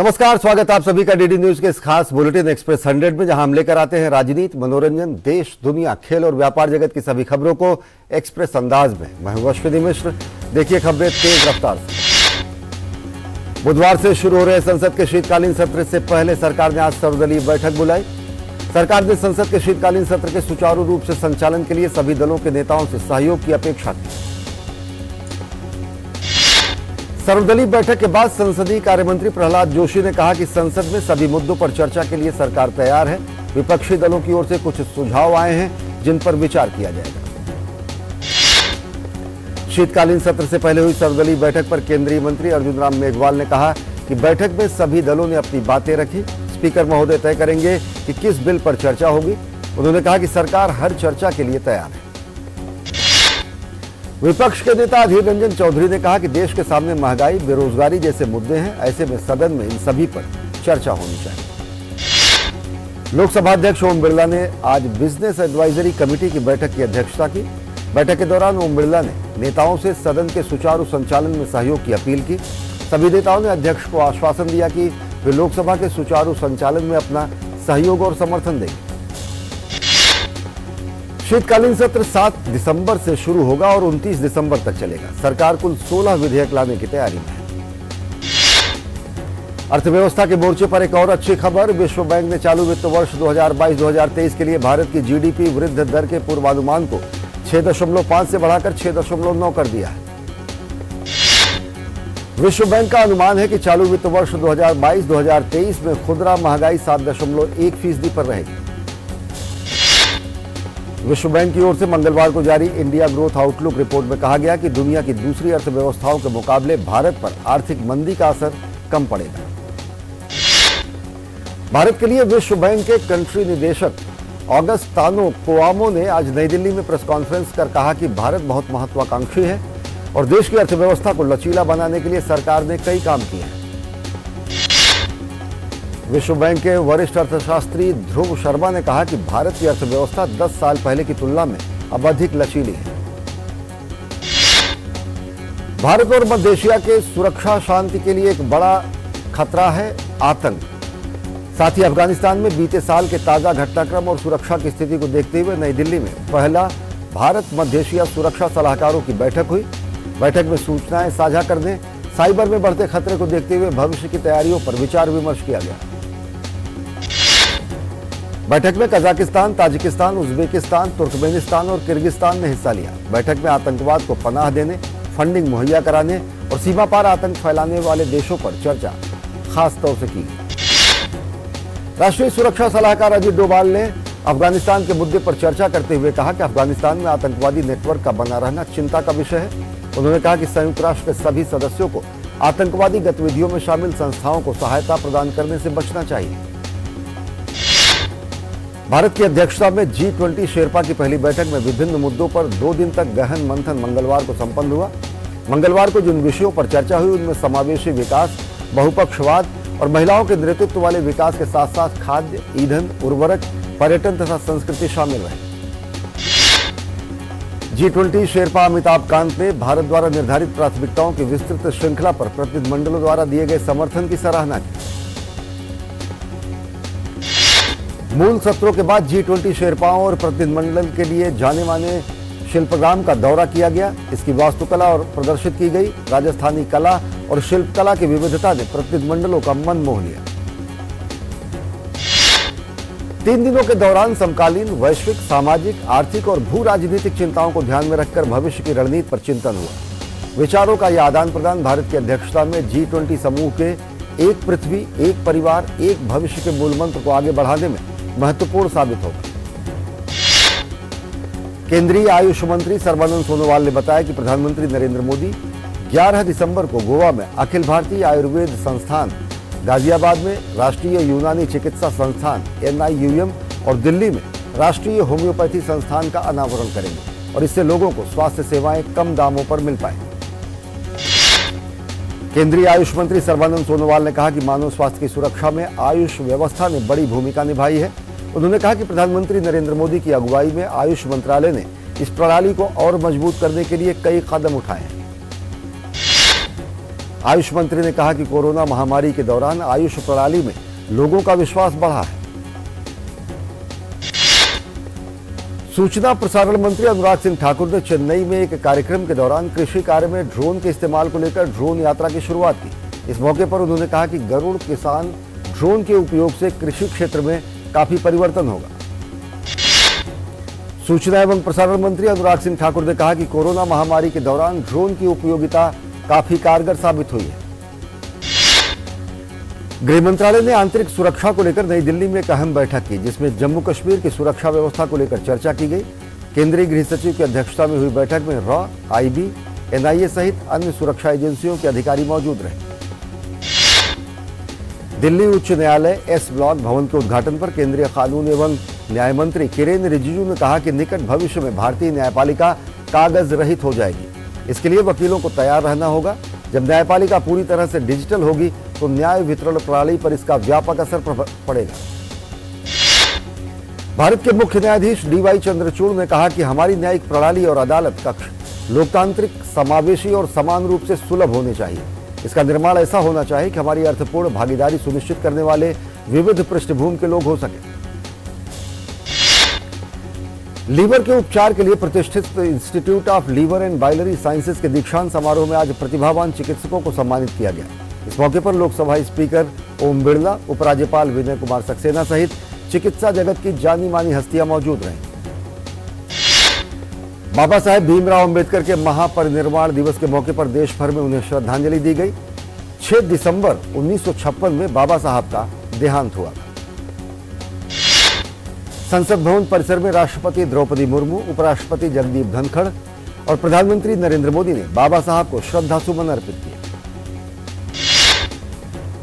नमस्कार, स्वागत है आप सभी का डीडी न्यूज के इस खास बुलेटिन एक्सप्रेस 100 में, जहां हम लेकर आते हैं राजनीति, मनोरंजन, देश, दुनिया, खेल और व्यापार जगत की सभी खबरों को एक्सप्रेस अंदाज में। मैं हूं अश्विनी मिश्र। देखिए खबरें तेज रफ्तार से। बुधवार से शुरू हो रहे संसद के शीतकालीन सत्र से पहले सरकार ने आज सर्वदलीय बैठक बुलाई। सरकार ने संसद के शीतकालीन सत्र के सुचारू रूप से संचालन के लिए सभी दलों के नेताओं से सहयोग की अपेक्षा की। सर्वदलीय बैठक के बाद संसदीय कार्य मंत्री प्रहलाद जोशी ने कहा कि संसद में सभी मुद्दों पर चर्चा के लिए सरकार तैयार है। विपक्षी दलों की ओर से कुछ सुझाव आए हैं जिन पर विचार किया जाएगा। शीतकालीन सत्र से पहले हुई सर्वदलीय बैठक पर केंद्रीय मंत्री अर्जुन राम मेघवाल ने कहा कि बैठक में सभी दलों ने अपनी बातें रखी। स्पीकर महोदय तय करेंगे कि किस बिल पर चर्चा होगी। उन्होंने कहा कि सरकार हर चर्चा के लिए तैयार है। विपक्ष के नेता अधीर रंजन चौधरी ने कहा कि देश के सामने महंगाई, बेरोजगारी जैसे मुद्दे हैं। ऐसे में सदन में इन सभी पर चर्चा होनी चाहिए। लोकसभा अध्यक्ष ओम बिरला ने आज बिजनेस एडवाइजरी कमेटी की बैठक की अध्यक्षता की। बैठक के दौरान ओम बिरला ने नेताओं से सदन के सुचारू संचालन में सहयोग की अपील की। सभी नेताओं ने अध्यक्ष को आश्वासन दिया कि वे लोकसभा के सुचारू संचालन में अपना सहयोग और समर्थन देंगे। शीतकालीन सत्र 7 दिसंबर से शुरू होगा और 29 दिसंबर तक चलेगा। सरकार कुल 16 विधेयक लाने की तैयारी में है। अर्थव्यवस्था के मोर्चे पर एक और अच्छी खबर। विश्व बैंक ने चालू वित्त वर्ष 2022-2023 के लिए भारत की जीडीपी वृद्धि दर के पूर्वानुमान को 6.5 से बढ़ाकर 6.9 कर दिया है। विश्व बैंक का अनुमान है कि चालू वित्त वर्ष 2022-2023 में खुदरा महंगाई 7.1% पर रहेगी। विश्व बैंक की ओर से मंगलवार को जारी इंडिया ग्रोथ आउटलुक रिपोर्ट में कहा गया कि दुनिया की दूसरी अर्थव्यवस्थाओं के मुकाबले भारत पर आर्थिक मंदी का असर कम पड़ेगा। भारत के लिए विश्व बैंक के कंट्री निदेशक ऑगस्तानो कोआमो ने आज नई दिल्ली में प्रेस कॉन्फ्रेंस कर कहा कि भारत बहुत महत्वाकांक्षी है और देश की अर्थव्यवस्था को लचीला बनाने के लिए सरकार ने कई काम किए हैं। विश्व बैंक के वरिष्ठ अर्थशास्त्री ध्रुव शर्मा ने कहा कि भारत की अर्थव्यवस्था 10 साल पहले की तुलना में अब अधिक लचीली है। भारत और मध्य एशिया के सुरक्षा शांति के लिए एक बड़ा खतरा है आतंक। साथ ही अफगानिस्तान में बीते साल के ताजा घटनाक्रम और सुरक्षा की स्थिति को देखते हुए नई दिल्ली में पहला भारत मध्य एशिया सुरक्षा सलाहकारों की बैठक हुई। बैठक में सूचनाएं साझा करने, साइबर में बढ़ते खतरे को देखते हुए भविष्य की तैयारियों पर विचार विमर्श किया गया। बैठक में कजाकिस्तान, ताजिकिस्तान, उज्बेकिस्तान, तुर्कमेनिस्तान और किर्गिस्तान ने हिस्सा लिया। बैठक में आतंकवाद को पनाह देने, फंडिंग मुहैया कराने और सीमा पार आतंक फैलाने वाले देशों पर चर्चा खास तौर से की। राष्ट्रीय सुरक्षा सलाहकार अजीत डोभाल ने अफगानिस्तान के मुद्दे पर चर्चा करते हुए कहा कि अफगानिस्तान में आतंकवादी नेटवर्क का बना रहना चिंता का विषय है। उन्होंने कहा कि संयुक्त राष्ट्र के सभी सदस्यों को आतंकवादी गतिविधियों में शामिल संस्थाओं को सहायता प्रदान करने से बचना चाहिए। भारत की अध्यक्षता में G20 शेरपा की पहली बैठक में विभिन्न मुद्दों पर 2 दिन तक गहन मंथन मंगलवार को संपन्न हुआ। मंगलवार को जिन विषयों पर चर्चा हुई उनमें समावेशी विकास, बहुपक्षवाद और महिलाओं के नेतृत्व वाले विकास के साथ साथ खाद्य, ईंधन, उर्वरक, पर्यटन तथा संस्कृति शामिल रहे। G20 शेरपा अमिताभ कांत ने भारत द्वारा निर्धारित प्राथमिकताओं की विस्तृत श्रृंखला पर प्रतिनिधिमंडलों द्वारा दिए गए समर्थन की सराहना की। मूल सत्रों के बाद G20 शेरपाओं और प्रतिनिधिमंडल के लिए जाने माने शिल्पग्राम का दौरा किया गया। इसकी वास्तुकला और प्रदर्शित की गई राजस्थानी कला और शिल्पकला की विविधता ने प्रतिनिधिमंडलों का मन मोह लिया। 3 दिनों के दौरान समकालीन वैश्विक, सामाजिक, आर्थिक और भू राजनीतिक चिंताओं को ध्यान में रखकर भविष्य की रणनीति पर चिंतन हुआ। विचारों का यह आदान प्रदान भारत की अध्यक्षता में G20 समूह के एक पृथ्वी, एक परिवार, एक भविष्य के मूल मंत्र को आगे बढ़ाने में महत्वपूर्ण साबित होगा। केंद्रीय आयुष मंत्री सर्बानंद सोनोवाल ने बताया कि प्रधानमंत्री नरेंद्र मोदी 11 दिसंबर को गोवा में अखिल भारतीय आयुर्वेद संस्थान, गाजियाबाद में राष्ट्रीय यूनानी चिकित्सा संस्थान NIUM और दिल्ली में राष्ट्रीय होम्योपैथी संस्थान का अनावरण करेंगे और इससे लोगों को स्वास्थ्य सेवाएं कम दामों पर मिल पाएंगी। केंद्रीय आयुष मंत्री सर्बानंद सोनोवाल ने कहा कि मानव स्वास्थ्य की सुरक्षा में आयुष व्यवस्था ने बड़ी भूमिका निभाई है। उन्होंने कहा कि प्रधानमंत्री नरेंद्र मोदी की अगुवाई में आयुष मंत्रालय ने इस प्रणाली को और मजबूत करने के लिए कई कदम उठाए हैं। आयुष मंत्री ने कहा कि कोरोना महामारी के दौरान आयुष प्रणाली में लोगों का विश्वास बढ़ा है। सूचना प्रसारण मंत्री अनुराग सिंह ठाकुर ने चेन्नई में एक कार्यक्रम के दौरान कृषि कार्य में ड्रोन के इस्तेमाल को लेकर ड्रोन यात्रा की शुरुआत की। इस मौके पर उन्होंने कहा कि गरुड़ किसान ड्रोन के उपयोग से कृषि क्षेत्र में काफी परिवर्तन होगा। सूचना एवं प्रसारण मंत्री अनुराग सिंह ठाकुर ने कहा कि कोरोना महामारी के दौरान ड्रोन की उपयोगिता काफी कारगर साबित हुई है। गृह मंत्रालय ने आंतरिक सुरक्षा को लेकर नई दिल्ली में एक अहम बैठक की, जिसमें जम्मू कश्मीर की सुरक्षा व्यवस्था को लेकर चर्चा की गई। केंद्रीय गृह सचिव की अध्यक्षता में हुई बैठक में रॉ, आईबी, एनआईए सहित अन्य सुरक्षा एजेंसियों के अधिकारी मौजूद रहे। दिल्ली उच्च न्यायालय एस ब्लॉक भवन के उद्घाटन पर केंद्रीय कानून एवं न्याय मंत्री किरेन रिजिजू ने कहा कि निकट भविष्य में भारतीय न्यायपालिका कागज रहित हो जाएगी। इसके लिए वकीलों को तैयार रहना होगा। जब न्यायपालिका पूरी तरह से डिजिटल होगी तो न्याय वितरण प्रणाली पर इसका व्यापक असर पड़ेगा। भारत के मुख्य न्यायाधीश डीवाई चंद्रचूड़ ने कहा कि हमारी न्यायिक प्रणाली और अदालत कक्ष लोकतांत्रिक, समावेशी और समान रूप से सुलभ होने चाहिए। इसका निर्माण ऐसा होना चाहिए कि हमारी अर्थपूर्ण भागीदारी सुनिश्चित करने वाले विविध पृष्ठभूमि के लोग हो सके। लीवर के उपचार के लिए प्रतिष्ठित Institute of Liver and Biliary Sciences के दीक्षांत समारोह में आज प्रतिभावान चिकित्सकों को सम्मानित किया गया। इस मौके पर लोकसभा स्पीकर ओम बिरला, उपराज्यपाल विनय कुमार सक्सेना सहित चिकित्सा जगत की जानी मानी हस्तियां मौजूद रहीं। बाबा साहेब भीमराव अंबेडकर के महापरिनिर्वाण दिवस के मौके पर देश भर में उन्हें श्रद्धांजलि दी गई। 6 दिसंबर 1956 में बाबा साहब का देहांत हुआ था। संसद भवन परिसर में राष्ट्रपति द्रौपदी मुर्मू, उपराष्ट्रपति जगदीप धनखड़ और प्रधानमंत्री नरेंद्र मोदी ने बाबा साहब को श्रद्धासुमन अर्पित किए।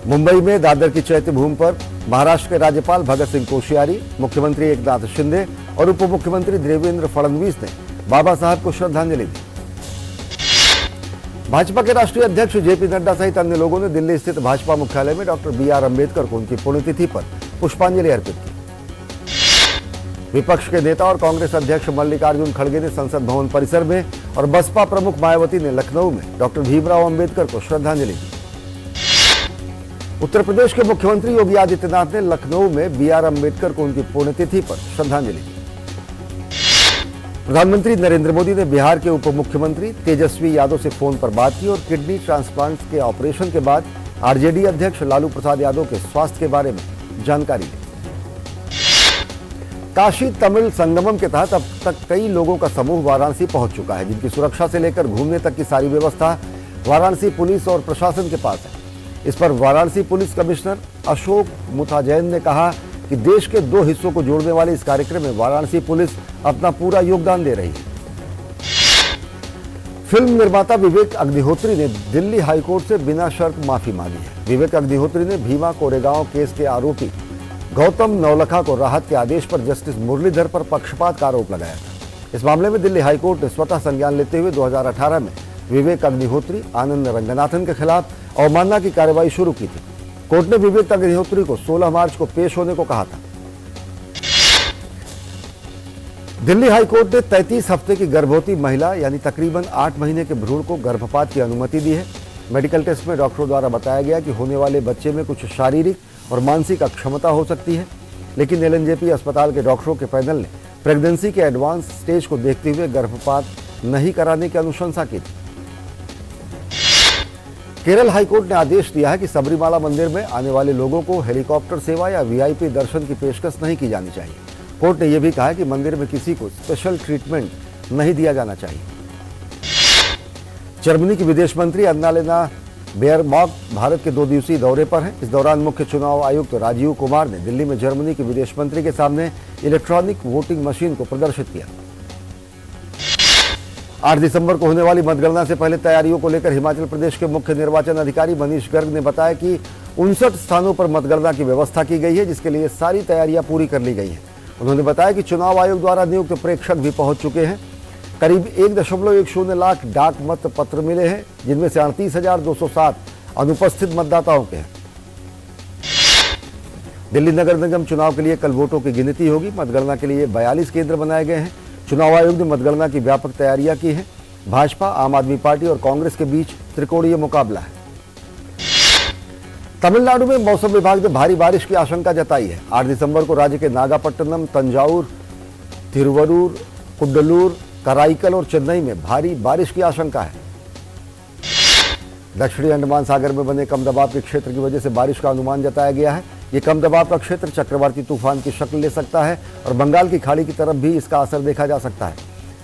मुंबई में दादर की चैत्य भूमि पर महाराष्ट्र के राज्यपाल भगत सिंह कोश्यारी, मुख्यमंत्री एकनाथ शिंदे और उप मुख्यमंत्री देवेंद्र फडणवीस ने बाबा साहब को श्रद्धांजलि दी। भाजपा के राष्ट्रीय अध्यक्ष जेपी नड्डा सहित अन्य लोगों ने दिल्ली स्थित भाजपा मुख्यालय में डॉक्टर BR अम्बेडकर को उनकी पुण्यतिथि पर पुष्पांजलि अर्पित की। विपक्ष के नेता और कांग्रेस अध्यक्ष मल्लिकार्जुन खड़गे ने संसद भवन परिसर में और बसपा प्रमुख मायावती ने लखनऊ में डॉक्टर भीमराव अम्बेडकर को श्रद्धांजलि दी। उत्तर प्रदेश के मुख्यमंत्री योगी आदित्यनाथ ने लखनऊ में BR अम्बेडकर को उनकी पुण्यतिथि पर श्रद्धांजलि दी। प्रधानमंत्री नरेंद्र मोदी ने बिहार के उप मुख्यमंत्री तेजस्वी यादव से फोन पर बात की और किडनी ट्रांसप्लांट के ऑपरेशन के बाद आरजेडी अध्यक्ष लालू प्रसाद यादव के स्वास्थ्य के बारे में जानकारी ली। काशी तमिल संगमम के तहत अब तक कई लोगों का समूह वाराणसी पहुंच चुका है, जिनकी सुरक्षा से लेकर घूमने तक की सारी व्यवस्था वाराणसी पुलिस और प्रशासन के पास है। इस पर वाराणसी पुलिस कमिश्नर अशोक मुथाजैन ने कहा कि देश के 2 हिस्सों को जोड़ने वाले इस कार्यक्रम में वाराणसी पुलिस अपना पूरा योगदान दे रही है। फिल्म निर्माता विवेक अग्निहोत्री ने दिल्ली हाईकोर्ट से बिना शर्त माफी मांगी है। विवेक अग्निहोत्री ने भीमा कोरेगांव केस के आरोपी गौतम नवलखा को राहत के आदेश पर जस्टिस मुरलीधर पर पक्षपात का आरोप लगाया था। इस मामले में दिल्ली हाईकोर्ट ने स्वतः संज्ञान लेते हुए 2018 में विवेक अग्निहोत्री, आनंद रंगनाथन के खिलाफ अवमानना की कार्रवाई शुरू की थी। कोर्ट ने विवेक अग्निहोत्री को 16 मार्च को पेश होने को कहा था। दिल्ली हाईकोर्ट ने 33 हफ्ते की गर्भवती महिला यानी तकरीबन 8 महीने के भ्रूण को गर्भपात की अनुमति दी है। मेडिकल टेस्ट में डॉक्टरों द्वारा बताया गया कि होने वाले बच्चे में कुछ शारीरिक और मानसिक अक्षमता हो सकती है, लेकिन LNJP अस्पताल के डॉक्टरों के पैनल ने प्रेगनेंसी के एडवांस स्टेज को देखते हुए गर्भपात नहीं कराने की अनुशंसा की थी। केरल हाईकोर्ट ने आदेश दिया है कि सबरीमाला मंदिर में आने वाले लोगों को हेलीकॉप्टर सेवा या VIP दर्शन की पेशकश नहीं की जानी चाहिए। कोर्ट ने यह भी कहा कि मंदिर में किसी को स्पेशल ट्रीटमेंट नहीं दिया जाना चाहिए। जर्मनी की विदेश मंत्री अन्नालेना बेयरबॉक भारत के 2 दिवसीय दौरे पर हैं। इस दौरान मुख्य चुनाव आयुक्त राजीव कुमार ने दिल्ली में जर्मनी के विदेश मंत्री के सामने इलेक्ट्रॉनिक वोटिंग मशीन को प्रदर्शित किया। 8 दिसंबर को होने वाली मतगणना से पहले तैयारियों को लेकर हिमाचल प्रदेश के मुख्य निर्वाचन अधिकारी मनीष गर्ग ने बताया कि 59 स्थानों पर मतगणना की व्यवस्था की गई है, जिसके लिए सारी तैयारियां पूरी कर ली गई हैं। उन्होंने बताया कि चुनाव आयोग द्वारा नियुक्त प्रेक्षक भी पहुंच चुके हैं। करीब 1.10 लाख डाक मत पत्र मिले हैं, जिनमें से 38,207 अनुपस्थित मतदाताओं के हैं। दिल्ली नगर निगम चुनाव के लिए कल वोटों की गिनती होगी। मतगणना के लिए 42 केंद्र बनाए गए हैं। चुनाव आयोग ने मतगणना की व्यापक तैयारियां की हैं। भाजपा, आम आदमी पार्टी और कांग्रेस के बीच त्रिकोणीय मुकाबला है। तमिलनाडु में मौसम विभाग ने भारी बारिश की आशंका जताई है। 8 दिसंबर को राज्य के नागापट्टनम, तंजावुर, तिरुवरूर, कुड्डलूर, कराईकल और चेन्नई में भारी बारिश की आशंका है। दक्षिणी अंडमान सागर में बने कम दबाव के क्षेत्र की वजह से बारिश का अनुमान जताया गया है। ये कम दबाव का क्षेत्र चक्रवाती तूफान की शक्ल ले सकता है और बंगाल की खाड़ी की तरफ भी इसका असर देखा जा सकता है।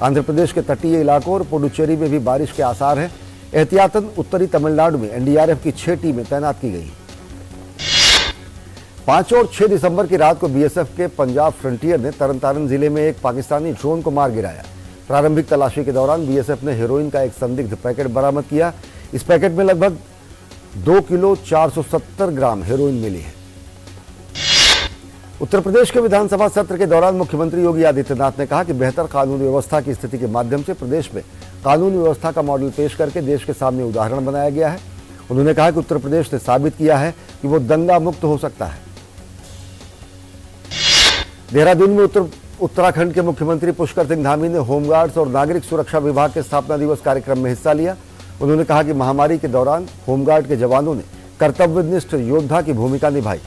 आंध्र प्रदेश के तटीय इलाकों और पुडुचेरी में भी बारिश के आसार हैं। एहतियातन उत्तरी तमिलनाडु में एनडीआरएफ की 6 टीमें तैनात की गई। 5 और 6 दिसंबर की रात को बीएसएफ के पंजाब फ्रंटियर ने तरनतारन जिले में एक पाकिस्तानी ड्रोन को मार गिराया। प्रारंभिक तलाशी के दौरान बीएसएफ ने हेरोइन का एक संदिग्ध पैकेट बरामद किया। इस पैकेट में लगभग 2 किलो 470 ग्राम हेरोइन मिली है। उत्तर प्रदेश के विधानसभा सत्र के दौरान मुख्यमंत्री योगी आदित्यनाथ ने कहा कि बेहतर कानून व्यवस्था की स्थिति के माध्यम से प्रदेश में कानून व्यवस्था का मॉडल पेश करके देश के सामने उदाहरण बनाया गया है। उन्होंने कहा कि उत्तर प्रदेश ने साबित किया है कि वो दंगा मुक्त हो सकता है। देहरादून में उत्तराखंड के मुख्यमंत्री पुष्कर सिंह धामी ने होमगार्ड्स और नागरिक सुरक्षा विभाग के स्थापना दिवस कार्यक्रम में हिस्सा लिया। उन्होंने कहा कि महामारी के दौरान होमगार्ड के जवानों ने कर्तव्यनिष्ठ योद्धा की भूमिका निभाई।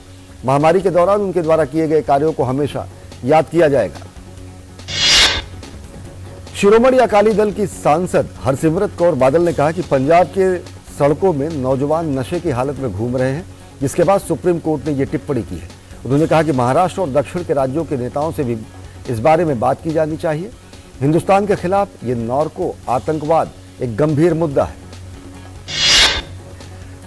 महामारी के दौरान उनके द्वारा किए गए कार्यों को हमेशा याद किया जाएगा। शिरोमणि अकाली दल की सांसद हरसिमरत कौर बादल ने कहा कि पंजाब के सड़कों में नौजवान नशे की हालत में घूम रहे हैं, जिसके बाद सुप्रीम कोर्ट ने यह टिप्पणी की है। उन्होंने कहा कि महाराष्ट्र और दक्षिण के राज्यों के नेताओं से भी इस बारे में बात की जानी चाहिए। हिंदुस्तान के खिलाफ ये नार्को आतंकवाद एक गंभीर मुद्दा है।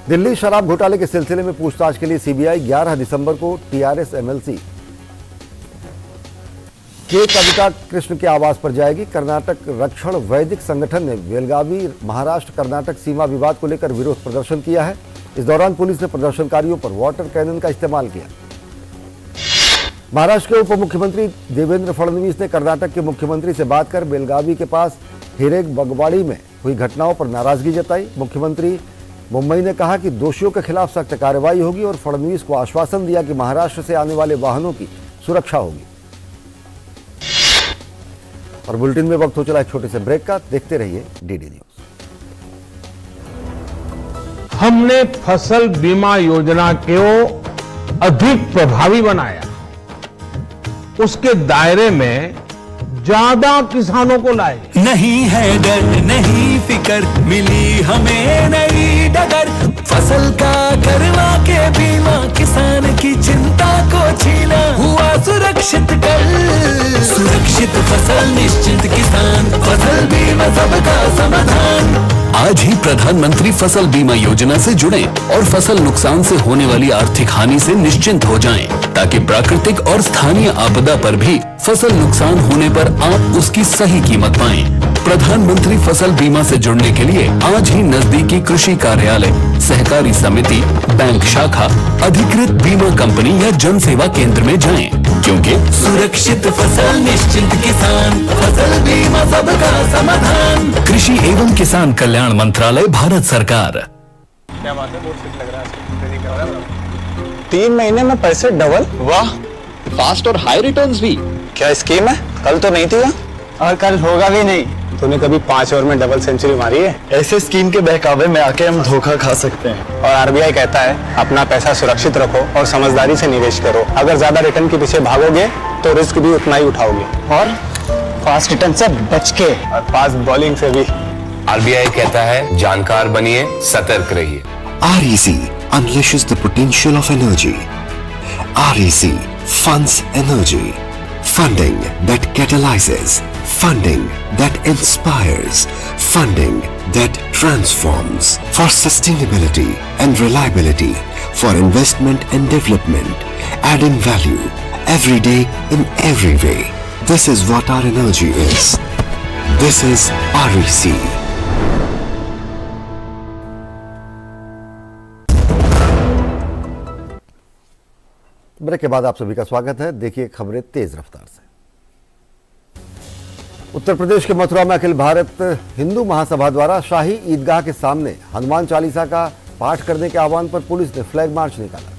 दिल्ली शराब घोटाले के सिलसिले में पूछताछ के लिए सीबीआई 11 दिसंबर को टीआरएस एमएलसी के कविता कृष्ण के आवास पर जाएगी। कर्नाटक रक्षण वैदिक संगठन ने बेलगावी महाराष्ट्र कर्नाटक सीमा विवाद को लेकर विरोध प्रदर्शन किया है। इस दौरान पुलिस ने प्रदर्शनकारियों पर वाटर कैनन का इस्तेमाल किया। महाराष्ट्र के उप मुख्यमंत्री देवेंद्र फडणवीस ने कर्नाटक के मुख्यमंत्री से बात कर बेलगावी के पास हिरेग बगवाड़ी में हुई घटनाओं पर नाराजगी जताई। मुख्यमंत्री मुंबई ने कहा कि दोषियों के खिलाफ सख्त कार्रवाई होगी और फडणवीस को आश्वासन दिया कि महाराष्ट्र से आने वाले वाहनों की सुरक्षा होगी। और बुलेटिन में वक्त हो चला एक छोटे से ब्रेक का। देखते रहिए डीडी न्यूज। हमने फसल बीमा योजना को अधिक प्रभावी बनाया, उसके दायरे में ज्यादा किसानों को लाए। नहीं है डर नहीं फिकर, मिली हमें नई डगर। फसल का करवा के बीमा, किसान की चिंता को छीना। हुआ सुरक्षित कर, सुरक्षित फसल निश्चिंत किसान। फसल बीमा सबका समाधान। आज ही प्रधानमंत्री फसल बीमा योजना से जुड़ें और फसल नुकसान से होने वाली आर्थिक हानि से निश्चिंत हो जाएं, ताकि प्राकृतिक और स्थानीय आपदा पर भी फसल नुकसान होने पर आप उसकी सही कीमत पाएं। प्रधानमंत्री फसल बीमा से जुड़ने के लिए आज ही नजदीकी कृषि कार्यालय, सहकारी समिति, बैंक शाखा, अधिकृत बीमा कंपनी या जन सेवा केंद्र में जाएं, क्योंकि सुरक्षित फसल निश्चिंत किसान। फसल बीमा सबका समाधान। कृषि एवं किसान कल्याण मंत्रालय, भारत सरकार। क्या बात है, बहुत ठीक लग रहा है। 3 महीने में पैसे डबल। वाह, फास्ट और हाई रिटर्न्स भी। क्या स्कीम है? कल तो नहीं थी यहाँ। और कल होगा भी नहीं। तूने कभी 5 ओवर में डबल सेंचुरी मारी है? ऐसे स्कीम के बहकावे में आके हम धोखा खा सकते हैं। और आरबीआई कहता है अपना पैसा सुरक्षित रखो और समझदारी से निवेश करो। अगर ज्यादा रिटर्न के पीछे भागोगे तो रिस्क भी उतना ही उठाओगे। और फास्ट रिटर्न से बच के, और फास्ट बॉलिंग से भी। आरबीआई कहता है जानकार बनिए, सतर्क रहिए। REC unleashes the potential of energy. REC funds energy. Funding that catalyzes. Funding that inspires. Funding that transforms. For sustainability and reliability. For investment and development. Adding value every day in every way. This is what our energy is. This is REC. Break के बाद आप सभी का स्वागत है। देखिए खबरें तेज रफ्तार से। उत्तर प्रदेश के मथुरा में अखिल भारत हिंदू महासभा द्वारा शाही ईदगाह के सामने हनुमान चालीसा का पाठ करने के आह्वान पर पुलिस ने फ्लैग मार्च निकाला।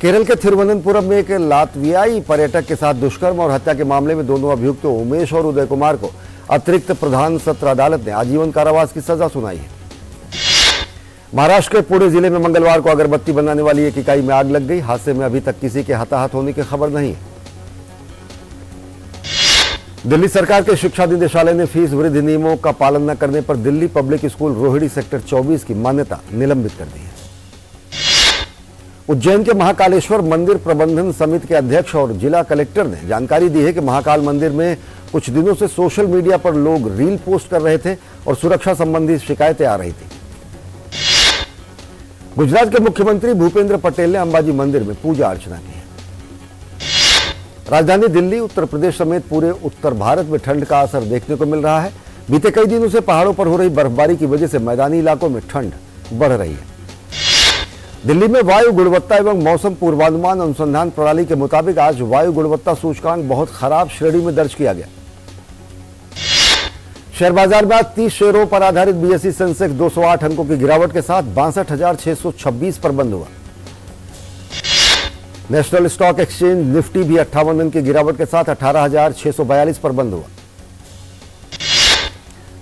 केरल के थिरुवनंतपुरम में एक लातवियाई पर्यटक के साथ दुष्कर्म और हत्या के मामले में दोनों अभियुक्तों उमेश और उदय कुमार को अतिरिक्त प्रधान सत्र अदालत ने आजीवन कारावास की सजा सुनाई है। महाराष्ट्र के पुणे जिले में मंगलवार को अगरबत्ती बनाने वाली एक इकाई में आग लग गई। हादसे में अभी तक किसी के हताहत होने की खबर नहीं है। दिल्ली सरकार के शिक्षा निदेशालय ने फीस वृद्धि नियमों का पालन न करने पर Delhi public school Rohini sector 24 की मान्यता निलंबित कर दी है। उज्जैन के महाकालेश्वर मंदिर प्रबंधन समिति के अध्यक्ष और जिला कलेक्टर ने जानकारी दी है कि महाकाल मंदिर में कुछ दिनों से सोशल मीडिया पर लोग रील पोस्ट कर रहे थे और सुरक्षा संबंधी शिकायतें आ रही थी। गुजरात के मुख्यमंत्री भूपेंद्र पटेल ने अंबाजी मंदिर में पूजा अर्चना की है। राजधानी दिल्ली, उत्तर प्रदेश समेत पूरे उत्तर भारत में ठंड का असर देखने को मिल रहा है। बीते कई दिनों से पहाड़ों पर हो रही बर्फबारी की वजह से मैदानी इलाकों में ठंड बढ़ रही है। दिल्ली में वायु गुणवत्ता एवं मौसम पूर्वानुमान अनुसंधान प्रणाली के मुताबिक आज वायु गुणवत्ता सूचकांक बहुत खराब श्रेणी में दर्ज किया गया। शेयर बाजार में आज 30 शेयरों पर आधारित बीएसई सेंसेक्स 208 अंकों की गिरावट के साथ 62,626 पर बंद हुआ। नेशनल स्टॉक एक्सचेंज निफ्टी भी 58 अंक की गिरावट के साथ 18,642 पर बंद हुआ।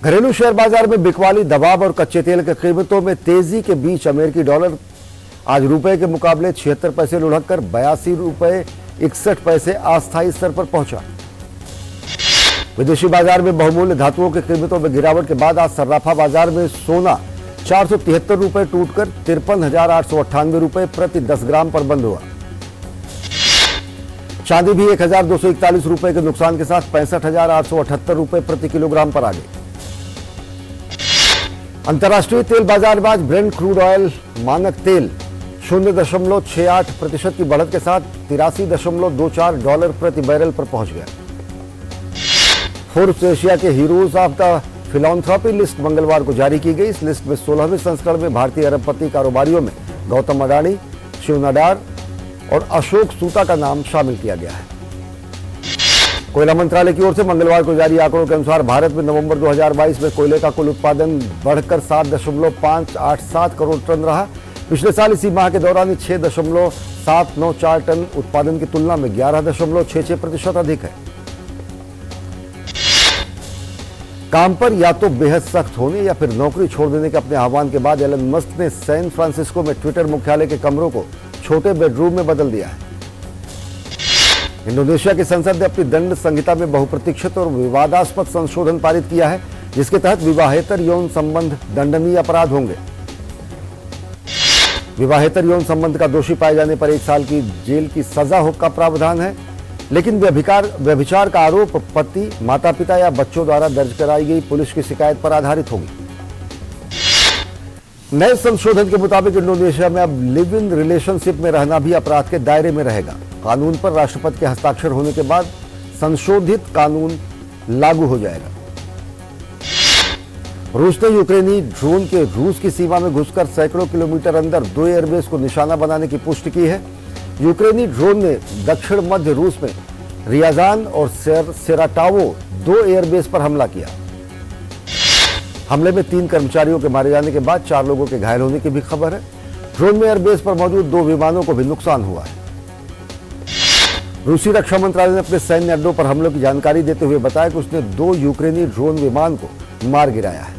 घरेलू शेयर बाजार में बिकवाली दबाव और कच्चे तेल की कीमतों में तेजी के बीच अमेरिकी डॉलर आज रुपए के मुकाबले 76 पैसे लुढ़ककर 82 रुपए 61 पैसे अस्थायी स्तर पर पहुंचा। विदेशी बाजार में बहुमूल्य धातुओं की कीमतों में गिरावट के बाद आज सर्राफा बाजार में सोना 473 रुपए टूटकर 53,898 रुपए प्रति 10 ग्राम पर बंद हुआ। चांदी भी 1,241 रुपए के नुकसान के साथ 65,878 रुपए प्रति किलोग्राम पर आ गई। अंतर्राष्ट्रीय तेल बाजार में आज ब्रेंट क्रूड ऑयल मानक तेल 0.68% की बढ़त के साथ $83.24 प्रति बैरल पर पहुंच गया। फोर्ब्स एशिया के हीरोज ऑफ द फिलॉन्थ्रॉपी लिस्ट मंगलवार को जारी की गई। इस लिस्ट में 16वें संस्करण में भारतीय अरबपति कारोबारियों में गौतम अडानी, शिव नाडार और अशोक सूता का नाम शामिल किया गया है। कोयला मंत्रालय की ओर से मंगलवार को जारी आंकड़ों के अनुसार भारत में नवंबर 2022 में कोयले का कुल उत्पादन बढ़कर 7.587 करोड़ टन रहा। पिछले साल इसी माह के दौरान 6.794 टन उत्पादन की तुलना में 11.66% अधिक है। काम पर या तो बेहद सख्त होने या फिर नौकरी छोड़ देने के अपने आह्वान के बाद एलन मस्क ने सैन फ्रांसिस्को में ट्विटर मुख्यालय के कमरों को छोटे बेडरूम में बदल दिया है। इंडोनेशिया की संसद ने अपनी दंड संहिता में बहुप्रतीक्षित और विवादास्पद संशोधन पारित किया है, जिसके तहत विवाहेतर यौन संबंध दंडनीय अपराध होंगे। विवाहेतर यौन संबंध का दोषी पाए जाने पर 1 साल की जेल की सजा का प्रावधान है, लेकिन व्यभिचार का आरोप पति, माता पिता या बच्चों द्वारा दर्ज कराई गई पुलिस की शिकायत पर आधारित होगी। नए संशोधन के मुताबिक इंडोनेशिया में अब लिव इन रिलेशनशिप में रहना भी अपराध के दायरे में रहेगा। कानून पर राष्ट्रपति के हस्ताक्षर होने के बाद संशोधित कानून लागू हो जाएगा। रूस ने यूक्रेनी ड्रोन के रूस की सीमा में घुसकर सैकड़ों किलोमीटर अंदर 2 एयरबेस को निशाना बनाने की पुष्टि की है। यूक्रेनी ड्रोन ने दक्षिण मध्य रूस में रियाजान और सेराटावो 2 एयरबेस पर हमला किया। हमले में 3 कर्मचारियों के मारे जाने के बाद 4 लोगों के घायल होने की भी खबर है। ड्रोन में एयरबेस पर मौजूद 2 विमानों को भी नुकसान हुआ है। रूसी रक्षा मंत्रालय ने अपने सैन्य अड्डों पर हमलों की जानकारी देते हुए बताया कि उसने 2 यूक्रेनी ड्रोन विमान को मार गिराया है।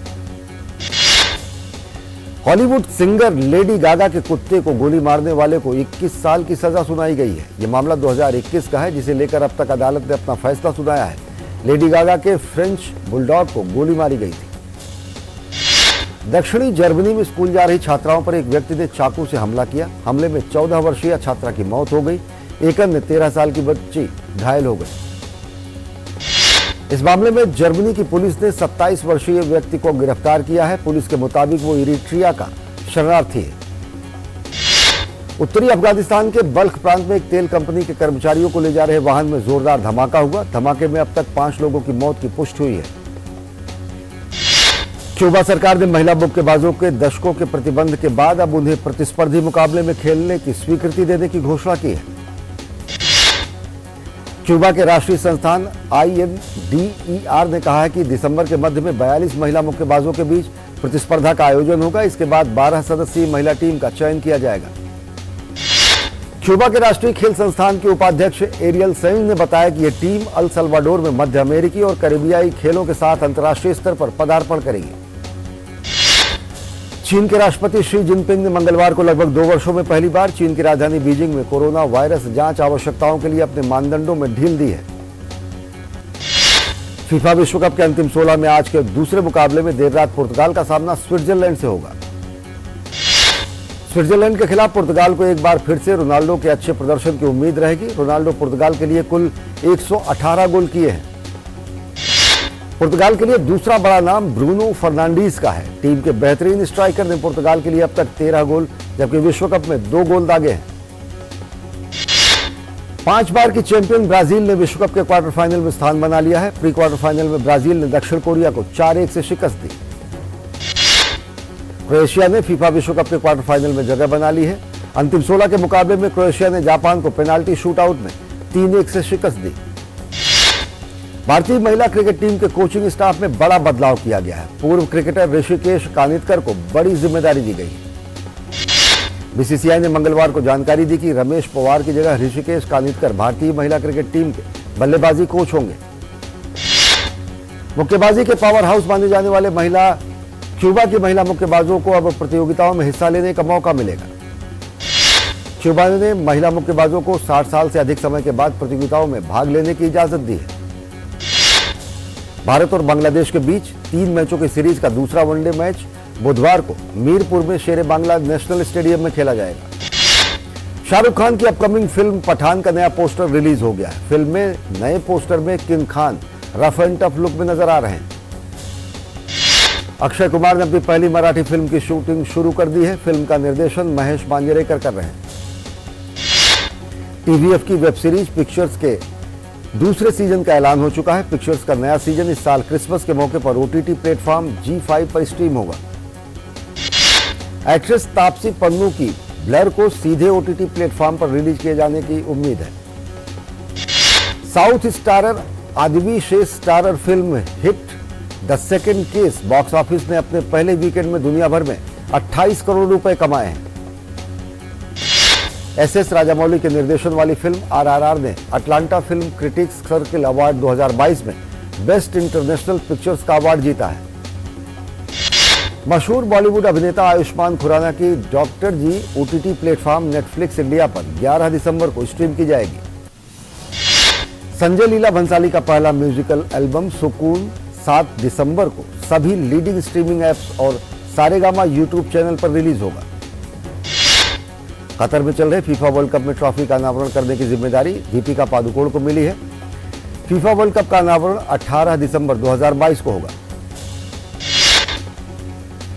हॉलीवुड सिंगर लेडी गागा के कुत्ते को गोली मारने वाले को 21 साल की सजा सुनाई गई है। यह मामला 2021 का है, जिसे लेकर अब तक अदालत ने अपना फैसला सुनाया है। लेडी गागा के फ्रेंच बुलडॉग को गोली मारी गई थी। दक्षिणी जर्मनी में स्कूल जा रही छात्राओं पर एक व्यक्ति ने चाकू से हमला किया। हमले में 14 वर्षीय छात्रा की मौत हो गई। एक अन्य 13 साल की बच्ची घायल हो गई। इस मामले में जर्मनी की पुलिस ने 27 वर्षीय व्यक्ति को गिरफ्तार किया है। पुलिस के मुताबिक वो इरिट्रिया का शरणार्थी है। उत्तरी अफगानिस्तान के बल्ख प्रांत में एक तेल कंपनी के कर्मचारियों को ले जा रहे वाहन में जोरदार धमाका हुआ। धमाके में अब तक 5 लोगों की मौत की पुष्टि हुई है। क्यूबा सरकार ने महिला मुक्केबाजों के दशकों के प्रतिबंध के बाद अब उन्हें प्रतिस्पर्धी मुकाबले में खेलने की स्वीकृति देने की घोषणा की है। क्यूबा के राष्ट्रीय संस्थान INDER ने कहा है कि दिसंबर के मध्य में 42 महिला मुक्केबाजों के बीच प्रतिस्पर्धा का आयोजन होगा। इसके बाद 12 सदस्यीय महिला टीम का चयन किया जाएगा। क्यूबा के राष्ट्रीय खेल संस्थान के उपाध्यक्ष एरियल सेन ने बताया कि यह टीम अल सल्वाडोर में मध्य अमेरिकी और कैरिबियाई खेलों के साथ अंतर्राष्ट्रीय स्तर पर पदार्पण करेगी। चीन के राष्ट्रपति शी जिनपिंग ने मंगलवार को लगभग 2 वर्षों में पहली बार चीन की राजधानी बीजिंग में कोरोना वायरस जांच आवश्यकताओं के लिए अपने मानदंडों में ढील दी है। फीफा विश्व कप के अंतिम 16 में आज के दूसरे मुकाबले में देर रात पुर्तगाल का सामना स्विट्जरलैंड से होगा। स्विट्जरलैंड के खिलाफ पुर्तगाल को एक बार फिर से रोनाल्डो के अच्छे प्रदर्शन की उम्मीद रहेगी। रोनाल्डो पुर्तगाल के लिए कुल 118 गोल किए हैं। पुर्तगाल के लिए दूसरा बड़ा नाम ब्रूनो फर्नांडीज का है। टीम के बेहतरीन स्ट्राइकर ने पुर्तगाल के लिए अब तक 13 गोल जबकि विश्व कप में 2 गोल दागे हैं। 5 बार की चैंपियन ब्राजील ने विश्व कप के क्वार्टर फाइनल में स्थान बना लिया है। प्री क्वार्टर फाइनल में ब्राजील ने दक्षिण कोरिया को 4-1 से शिकस्त दी। क्रोएशिया ने फीफा विश्व कप के क्वार्टर फाइनल में जगह बना ली है। अंतिम 16 के मुकाबले में क्रोएशिया ने जापान को पेनाल्टी शूटआउट में 3-1 से शिकस्त दी। भारतीय महिला क्रिकेट टीम के कोचिंग स्टाफ में बड़ा बदलाव किया गया है। पूर्व क्रिकेटर ऋषिकेश कानितकर को बड़ी जिम्मेदारी दी गई है। बीसीसीआई ने मंगलवार को जानकारी दी कि रमेश पवार की जगह ऋषिकेश कानितकर भारतीय महिला क्रिकेट टीम के बल्लेबाजी कोच होंगे। मुक्केबाजी के पावर हाउस माने जाने वाले क्यूबा की महिला मुक्केबाजों को अब प्रतियोगिताओं में हिस्सा लेने का मौका मिलेगा। क्यूबा ने महिला मुक्केबाजों को 60 साल से अधिक समय के बाद प्रतियोगिताओं में भाग लेने की इजाजत दी है। भारत और बांग्लादेश के बीच 3 मैचों की सीरीज का दूसरा वनडे मैच बुधवार को मीरपुर में शेरे बांग्ला नेशनल स्टेडियम में खेला जाएगा। शाहरुख खान की अपकमिंग फिल्म पठान का नया पोस्टर रिलीज हो गया है। फिल्म में नए पोस्टर में king Khan rough and tough look में नजर आ रहे हैं। अक्षय कुमार ने अपनी पहली मराठी फिल्म की शूटिंग शुरू कर दी है। फिल्म का निर्देशन महेश मांजरेकर कर रहे हैं। टीवीएफ की वेब सीरीज पिक्चर्स के दूसरे सीजन का ऐलान हो चुका है। पिक्चर्स का नया सीजन इस साल क्रिसमस के मौके पर ओटीटी प्लेटफॉर्म G5 पर स्ट्रीम होगा। एक्ट्रेस तापसी पन्नू की ब्लर को सीधे ओटीटी प्लेटफॉर्म पर रिलीज किए जाने की उम्मीद है। साउथ स्टारर आदिवी शेष starrer film hit the second case box office ने अपने पहले वीकेंड में दुनिया भर में 28 करोड़ रुपए कमाए हैं। एसएस राजामौली के निर्देशन वाली फिल्म RRR ने Atlanta film critics circle award 2022 में बेस्ट इंटरनेशनल पिक्चर्स का अवार्ड जीता है। मशहूर बॉलीवुड अभिनेता आयुष्मान खुराना की डॉक्टर जी ओटीटी प्लेटफॉर्म नेटफ्लिक्स इंडिया पर 11 दिसंबर को स्ट्रीम की जाएगी। संजय लीला भंसाली का पहला म्यूजिकल एल्बम सुकून 7 दिसंबर को सभी लीडिंग स्ट्रीमिंग एप्स और सारेगामा यूट्यूब चैनल पर रिलीज होगा। कतर में चल रहे फीफा वर्ल्ड कप में ट्रॉफी का अनावरण करने की जिम्मेदारी दीपिका पादुकोण को मिली है। फीफा वर्ल्ड कप का अनावरण 18 दिसंबर 2022 को होगा।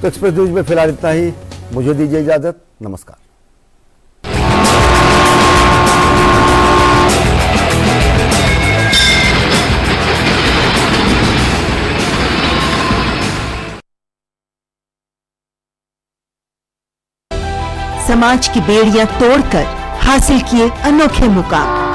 तो एक्सप्रेस न्यूज में फिलहाल इतना ही। मुझे दीजिए इजाजत। नमस्कार। समाज की बेड़ियां तोड़कर हासिल किए अनोखे मुकाम।